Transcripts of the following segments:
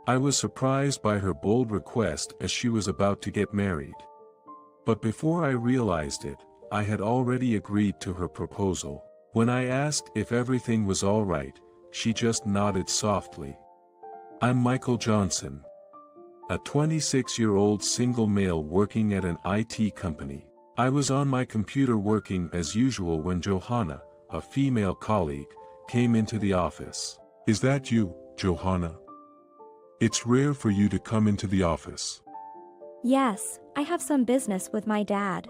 I was surprised by her bold request as she was about to get married. But before I realized it, I had already agreed to her proposal. When I asked if everything was all right, she just nodded softly. I'm Michael Johnson, a 26-year-old single male working at an IT company. I was on my computer working as usual when Johanna, a female colleague, came into the office. Is that you, Johanna? It's rare for you to come into the office. Yes, I have some business with my dad.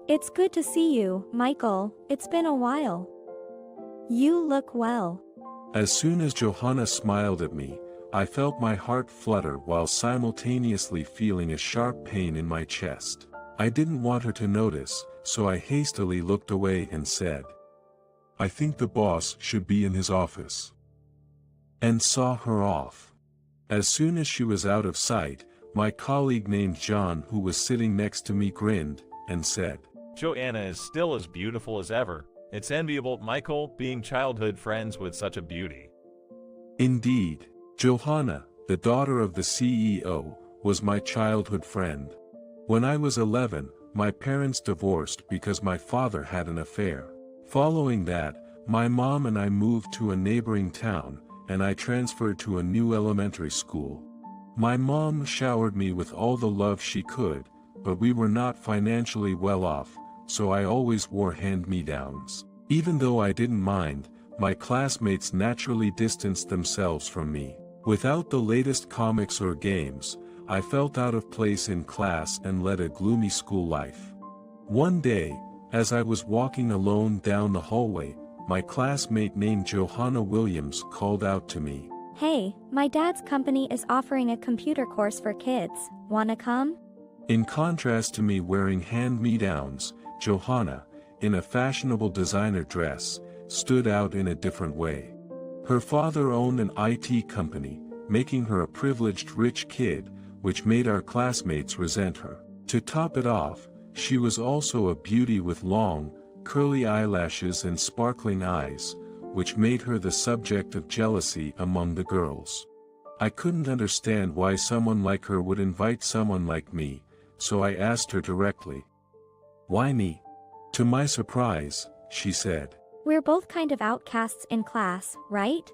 It's good to see you, Michael. It's been a while. You look well. As soon as Johanna smiled at me, I felt my heart flutter while simultaneously feeling a sharp pain in my chest. I didn't want her to notice, so I hastily looked away and said, I think the boss should be in his office. And saw her off. As soon as she was out of sight, my colleague named John, who was sitting next to me, grinned and said, Joanna is still as beautiful as ever. It's enviable, Michael, being childhood friends with such a beauty. Indeed, Johanna, the daughter of the CEO, was my childhood friend. When I was 11, my parents divorced because my father had an affair. Following that, my mom and I moved to a neighboring town, and I transferred to a new elementary school. My mom showered me with all the love she could, but we were not financially well off, so I always wore hand-me-downs. Even though I didn't mind, my classmates naturally distanced themselves from me. Without the latest comics or games, I felt out of place in class and led a gloomy school life. One day, as I was walking alone down the hallway, my classmate named Johanna Williams called out to me. Hey, my dad's company is offering a computer course for kids. Wanna come? In contrast to me wearing hand-me-downs, Johanna, in a fashionable designer dress, stood out in a different way. Her father owned an IT company, making her a privileged rich kid, which made our classmates resent her. To top it off, she was also a beauty with long, curly eyelashes and sparkling eyes, which made her the subject of jealousy among the girls. I couldn't understand why someone like her would invite someone like me, so I asked her directly. Why me? To my surprise, she said, We're both kind of outcasts in class, right?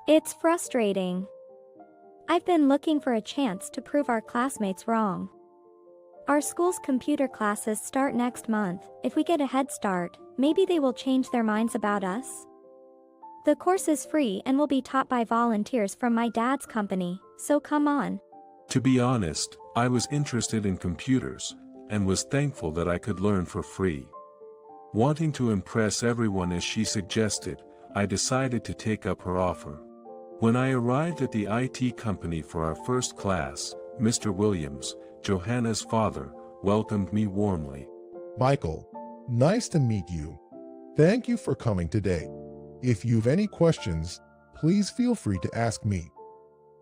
It's frustrating. I've been looking for a chance to prove our classmates wrong. Our school's computer classes start next month. If we get a head start, maybe they will change their minds about us. The course is free and will be taught by volunteers from my dad's company, so come on. To be honest, I was interested in computers, and was thankful that I could learn for free. Wanting to impress everyone as she suggested, I decided to take up her offer. When I arrived at the IT company for our first class, Mr. Williams, Johanna's father, welcomed me warmly. Michael, nice to meet you. Thank you for coming today. If you've any questions, please feel free to ask me.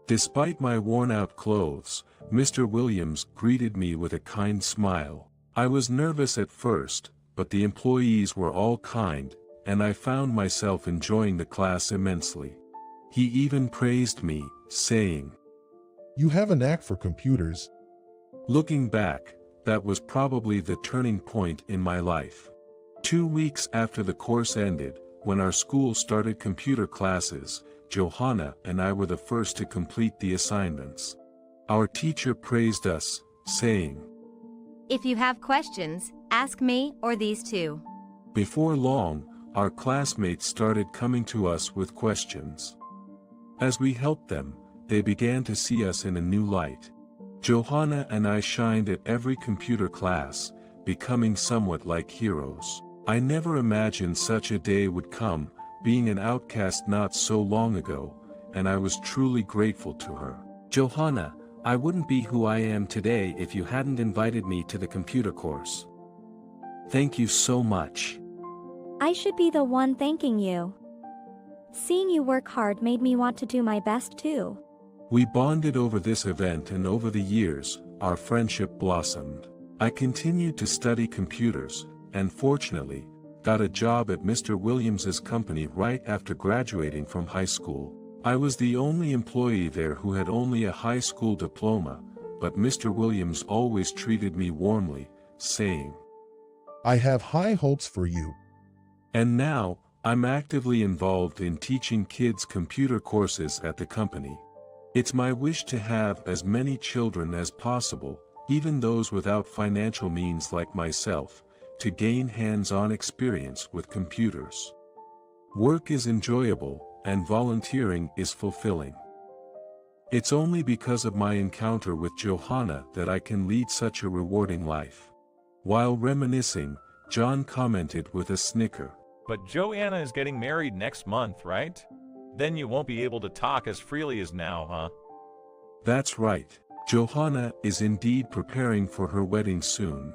Despite my worn-out clothes, Mr. Williams greeted me with a kind smile. I was nervous at first, but the employees were all kind, and I found myself enjoying the class immensely. He even praised me, saying, You have a knack for computers. Looking back, that was probably the turning point in my life. 2 weeks after the course ended, when our school started computer classes, Johanna and I were the first to complete the assignments. Our teacher praised us, saying, If you have questions, ask me or these two. Before long, our classmates started coming to us with questions. As we helped them, they began to see us in a new light. Johanna and I shined at every computer class, becoming somewhat like heroes. I never imagined such a day would come, being an outcast not so long ago, and I was truly grateful to her. Johanna, I wouldn't be who I am today if you hadn't invited me to the computer course. Thank you so much. I should be the one thanking you. Seeing you work hard made me want to do my best too. We bonded over this event, and over the years, our friendship blossomed. I continued to study computers, and fortunately, got a job at Mr. Williams's company right after graduating from high school. I was the only employee there who had only a high school diploma, but Mr. Williams always treated me warmly, saying, I have high hopes for you. and now, I'm actively involved in teaching kids computer courses at the company. It's my wish to have as many children as possible, even those without financial means like myself, to gain hands-on experience with computers. Work is enjoyable, and volunteering is fulfilling. It's only because of my encounter with Johanna that I can lead such a rewarding life. While reminiscing, John commented with a snicker. But Joanna is getting married next month, right? Then you won't be able to talk as freely as now, huh? That's right. Johanna is indeed preparing for her wedding soon.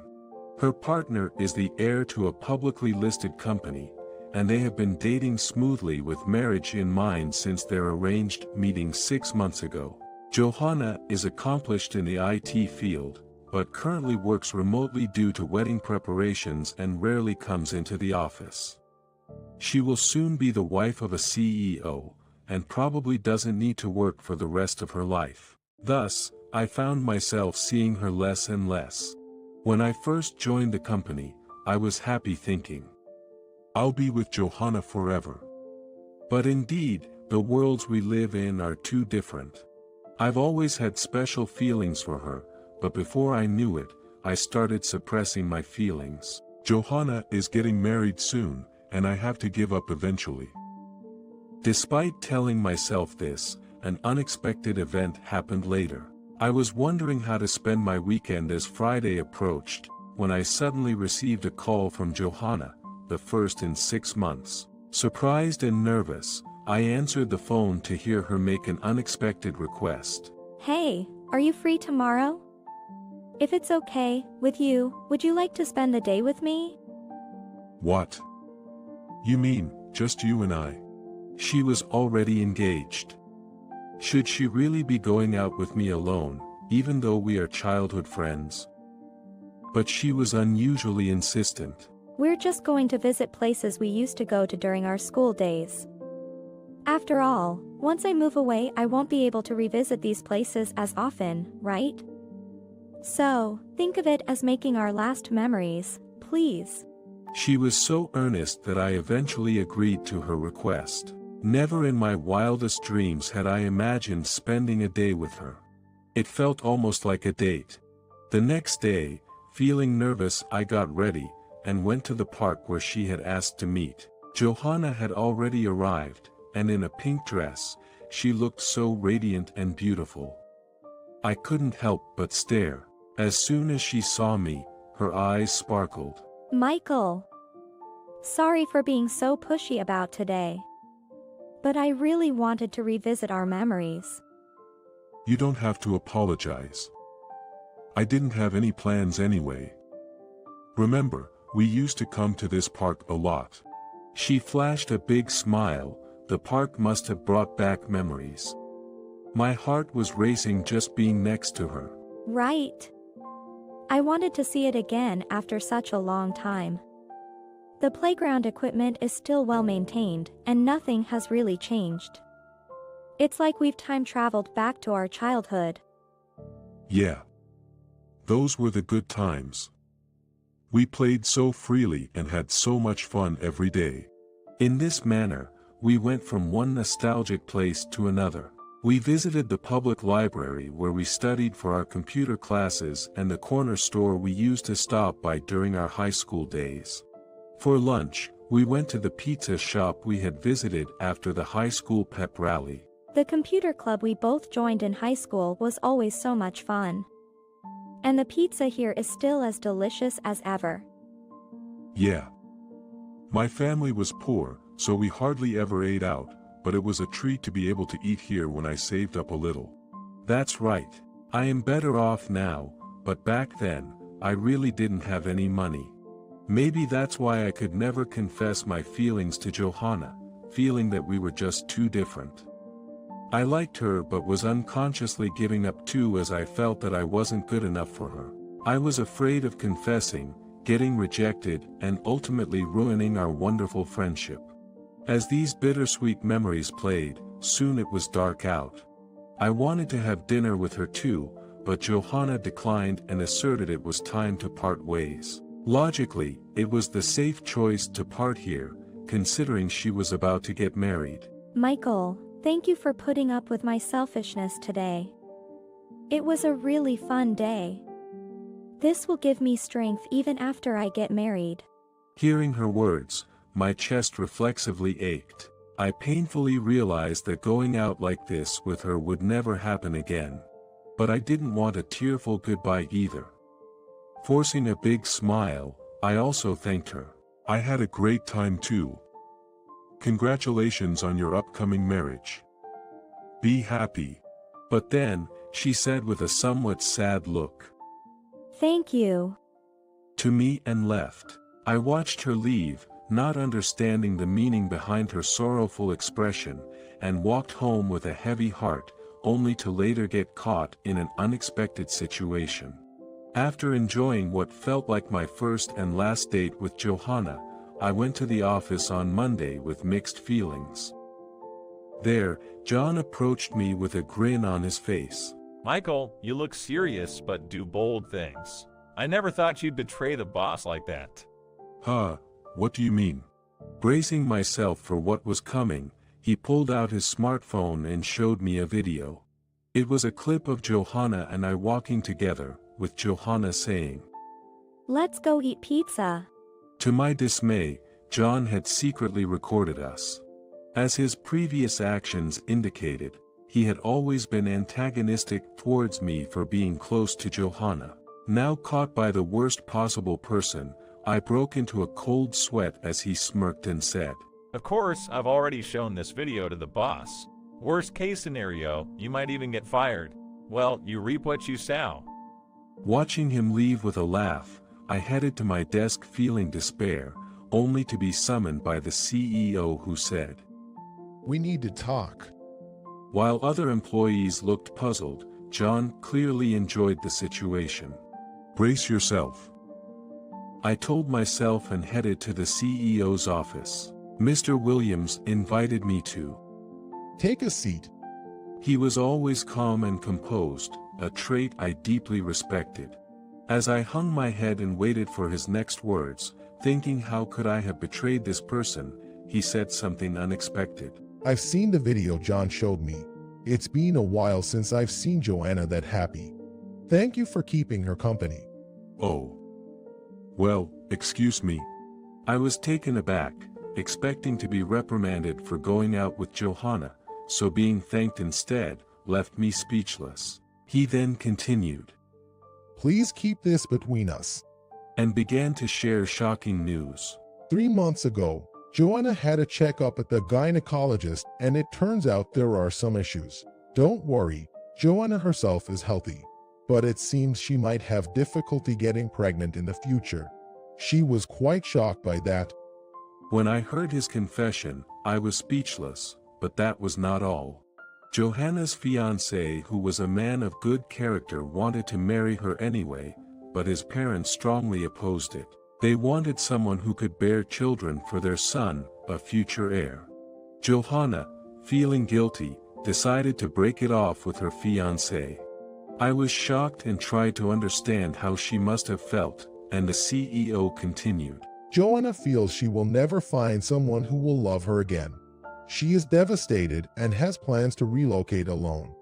Her partner is the heir to a publicly listed company, and they have been dating smoothly with marriage in mind since their arranged meeting 6 months ago. Johanna is accomplished in the IT field, but currently works remotely due to wedding preparations and rarely comes into the office. She will soon be the wife of a CEO, and probably doesn't need to work for the rest of her life. Thus, I found myself seeing her less and less. When I first joined the company, I was happy thinking, I'll be with Johanna forever. But indeed, the worlds we live in are too different. I've always had special feelings for her, but before I knew it, I started suppressing my feelings. Johanna is getting married soon, and I have to give up eventually. Despite telling myself this, an unexpected event happened later. I was wondering how to spend my weekend as Friday approached, when I suddenly received a call from Johanna, the first in 6 months. Surprised and nervous, I answered the phone to hear her make an unexpected request. Hey, are you free tomorrow? If it's okay with you, would you like to spend the day with me? What? You mean, just you and I? She was already engaged. Should she really be going out with me alone, even though we are childhood friends? But she was unusually insistent. We're just going to visit places we used to go to during our school days. After all, once I move away, I won't be able to revisit these places as often, right? So, think of it as making our last memories, please. She was so earnest that I eventually agreed to her request. Never in my wildest dreams had I imagined spending a day with her. It felt almost like a date. The next day, feeling nervous, I got ready, and went to the park where she had asked to meet. Johanna had already arrived, and in a pink dress, she looked so radiant and beautiful. I couldn't help but stare. As soon as she saw me, her eyes sparkled. Michael. Sorry for being so pushy about today. But I really wanted to revisit our memories. You don't have to apologize. I didn't have any plans anyway. Remember, we used to come to this park a lot. She flashed a big smile. The park must have brought back memories. My heart was racing just being next to her. Right. I wanted to see it again after such a long time. The playground equipment is still well maintained, and nothing has really changed. It's like we've time traveled back to our childhood. Yeah. Those were the good times. We played so freely and had so much fun every day. In this manner, we went from one nostalgic place to another. We visited the public library where we studied for our computer classes and the corner store we used to stop by during our high school days. For lunch, we went to the pizza shop we had visited after the high school pep rally. The computer club we both joined in high school was always so much fun. And the pizza here is still as delicious as ever. Yeah. My family was poor, so we hardly ever ate out, but it was a treat to be able to eat here when I saved up a little. That's right. I am better off now, but back then, I really didn't have any money. Maybe that's why I could never confess my feelings to Johanna, feeling that we were just too different. I liked her but was unconsciously giving up too, as I felt that I wasn't good enough for her. I was afraid of confessing, getting rejected, and ultimately ruining our wonderful friendship. As these bittersweet memories played, soon it was dark out. I wanted to have dinner with her too, but Johanna declined and asserted it was time to part ways. Logically, it was the safe choice to part here, considering she was about to get married. Michael, thank you for putting up with my selfishness today. It was a really fun day. This will give me strength even after I get married. Hearing her words, my chest reflexively ached. I painfully realized that going out like this with her would never happen again. But I didn't want a tearful goodbye either. Forcing a big smile, I also thanked her. I had a great time too. Congratulations on your upcoming marriage. Be happy. But then, she said with a somewhat sad look. Thank you. To me and left. I watched her leave, not understanding the meaning behind her sorrowful expression, and walked home with a heavy heart, only to later get caught in an unexpected situation. After enjoying what felt like my first and last date with Johanna, I went to the office on Monday with mixed feelings. There, John approached me with a grin on his face. Michael, you look serious but do bold things. I never thought you'd betray the boss like that. Huh, what do you mean? Bracing myself for what was coming, he pulled out his smartphone and showed me a video. It was a clip of Johanna and I walking together, with Johanna saying, Let's go eat pizza. To my dismay, John had secretly recorded us. As his previous actions indicated, he had always been antagonistic towards me for being close to Johanna. Now caught by the worst possible person, I broke into a cold sweat as he smirked and said, Of course, I've already shown this video to the boss. Worst case scenario, you might even get fired. Well, you reap what you sow. Watching him leave with a laugh, I headed to my desk feeling despair, only to be summoned by the CEO who said, We need to talk. While other employees looked puzzled, John clearly enjoyed the situation. Brace yourself. I told myself and headed to the CEO's office. Mr. Williams invited me to. Take a seat. He was always calm and composed, a trait I deeply respected. As I hung my head and waited for his next words, thinking how could I have betrayed this person, he said something unexpected. I've seen the video John showed me. It's been a while since I've seen Joanna that happy. Thank you for keeping her company. Oh. Well, excuse me. I was taken aback, expecting to be reprimanded for going out with Johanna, so being thanked instead, left me speechless. He then continued. Please keep this between us. And began to share shocking news. 3 months ago, Joanna had a checkup at the gynecologist and it turns out there are some issues. Don't worry, Joanna herself is healthy. But it seems she might have difficulty getting pregnant in the future. She was quite shocked by that. When I heard his confession, I was speechless, but that was not all. Johanna's fiancé, who was a man of good character, wanted to marry her anyway, but his parents strongly opposed it. They wanted someone who could bear children for their son, a future heir. Johanna, feeling guilty, decided to break it off with her fiancé. I was shocked and tried to understand how she must have felt, and the CEO continued. Joanna feels she will never find someone who will love her again. She is devastated and has plans to relocate alone.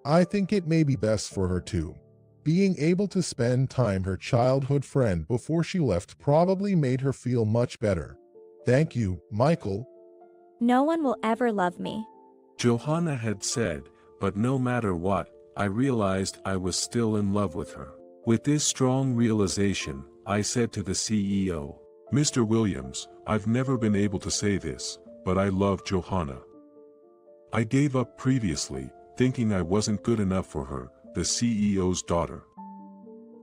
I think it may be best for her too. Being able to spend time her childhood friend before she left probably made her feel much better. Thank you, Michael. No one will ever love me. Johanna had said, but no matter what, I realized I was still in love with her. With this strong realization, I said to the CEO, Mr. Williams, I've never been able to say this, but I love Johanna. I gave up previously, thinking I wasn't good enough for her, the CEO's daughter.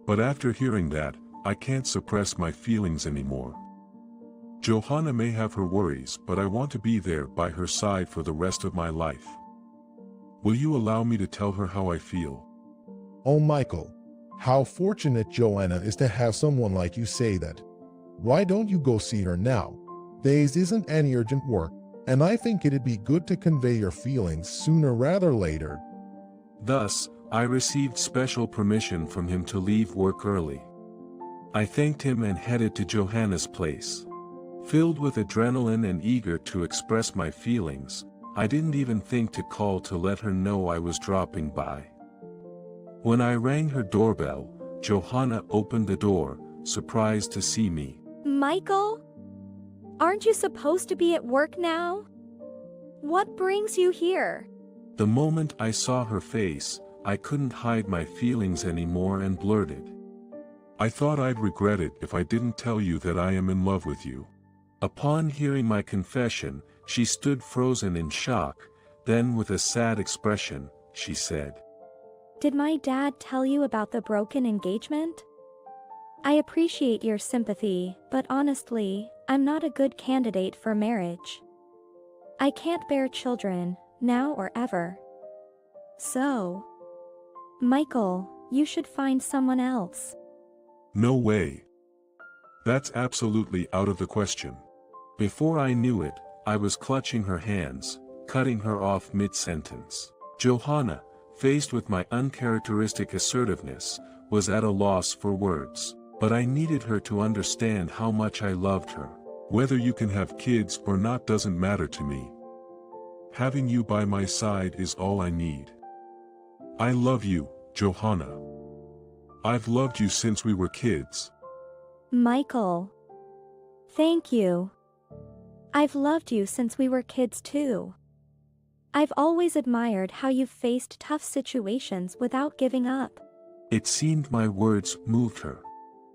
But after hearing that, I can't suppress my feelings anymore. Johanna may have her worries, but I want to be there by her side for the rest of my life. Will you allow me to tell her how I feel? Oh, Michael, how fortunate Joanna is to have someone like you say that. Why don't you go see her now? There isn't any urgent work, and I think it'd be good to convey your feelings sooner rather later. Thus, I received special permission from him to leave work early. I thanked him and headed to Johanna's place. Filled with adrenaline and eager to express my feelings, I didn't even think to call to let her know I was dropping by. When I rang her doorbell, Johanna opened the door, surprised to see me. Michael? Aren't you supposed to be at work now? What brings you here? The moment I saw her face, I couldn't hide my feelings anymore and blurted. I thought I'd regret it if I didn't tell you that I am in love with you. Upon hearing my confession, she stood frozen in shock, then with a sad expression, she said, Did my dad tell you about the broken engagement? I appreciate your sympathy, but honestly, I'm not a good candidate for marriage. I can't bear children, now or ever. So, Michael, you should find someone else. No way. That's absolutely out of the question. Before I knew it, I was clutching her hands, cutting her off mid-sentence. Johanna, faced with my uncharacteristic assertiveness, was at a loss for words. But I needed her to understand how much I loved her. Whether you can have kids or not doesn't matter to me. Having you by my side is all I need. I love you, Johanna. I've loved you since we were kids. Michael. Thank you. I've loved you since we were kids too. I've always admired how you've faced tough situations without giving up. It seemed my words moved her.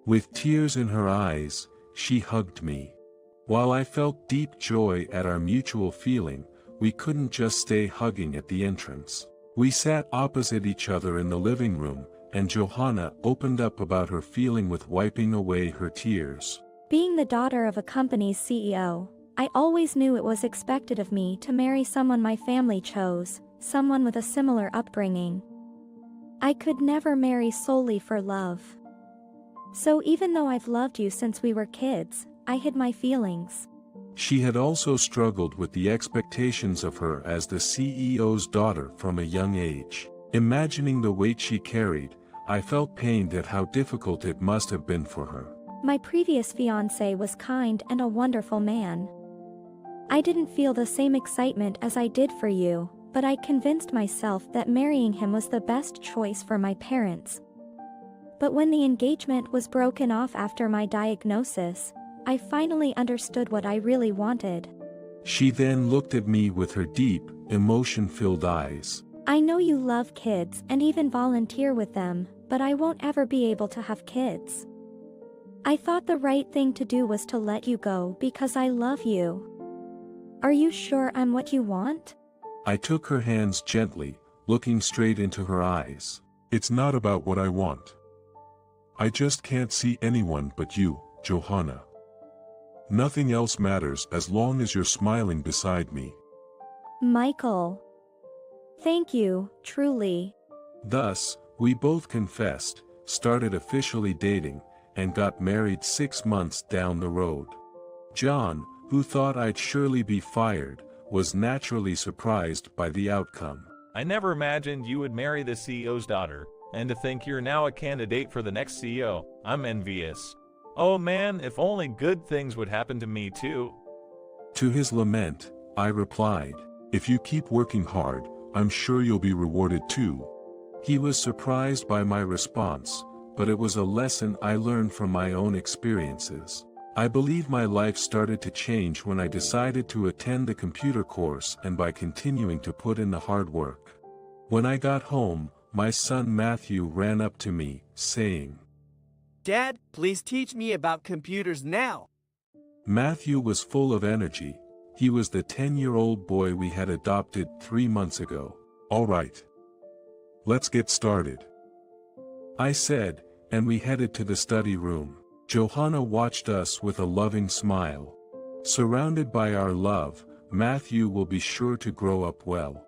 With tears in her eyes, she hugged me. While I felt deep joy at our mutual feeling, we couldn't just stay hugging at the entrance. We sat opposite each other in the living room, and Johanna opened up about her feeling with wiping away her tears. Being the daughter of a company's CEO, I always knew it was expected of me to marry someone my family chose, someone with a similar upbringing. I could never marry solely for love. So even though I've loved you since we were kids, I hid my feelings. She had also struggled with the expectations of her as the CEO's daughter from a young age. Imagining the weight she carried, I felt pained at how difficult it must have been for her. My previous fiancé was kind and a wonderful man. I didn't feel the same excitement as I did for you, but I convinced myself that marrying him was the best choice for my parents. But when the engagement was broken off after my diagnosis, I finally understood what I really wanted. She then looked at me with her deep, emotion-filled eyes. I know you love kids and even volunteer with them, but I won't ever be able to have kids. I thought the right thing to do was to let you go because I love you. Are you sure I'm what you want? I took her hands gently, looking straight into her eyes. It's not about what I want. I just can't see anyone but you, Johanna. Nothing else matters as long as you're smiling beside me. Michael. Thank you, truly. Thus, we both confessed, started officially dating, and got married 6 months down the road. John, who thought I'd surely be fired, was naturally surprised by the outcome. I never imagined you would marry the CEO's daughter, and to think you're now a candidate for the next CEO, I'm envious. Oh man, if only good things would happen to me too. To his lament, I replied, if you keep working hard, I'm sure you'll be rewarded too. He was surprised by my response, but it was a lesson I learned from my own experiences. I believe my life started to change when I decided to attend the computer course and by continuing to put in the hard work. When I got home, my son Matthew ran up to me, saying, Dad, please teach me about computers now. Matthew was full of energy. He was the 10-year-old boy we had adopted 3 months ago. All right. Let's get started, I said, and we headed to the study room. Johanna watched us with a loving smile. Surrounded by our love, Matthew will be sure to grow up well.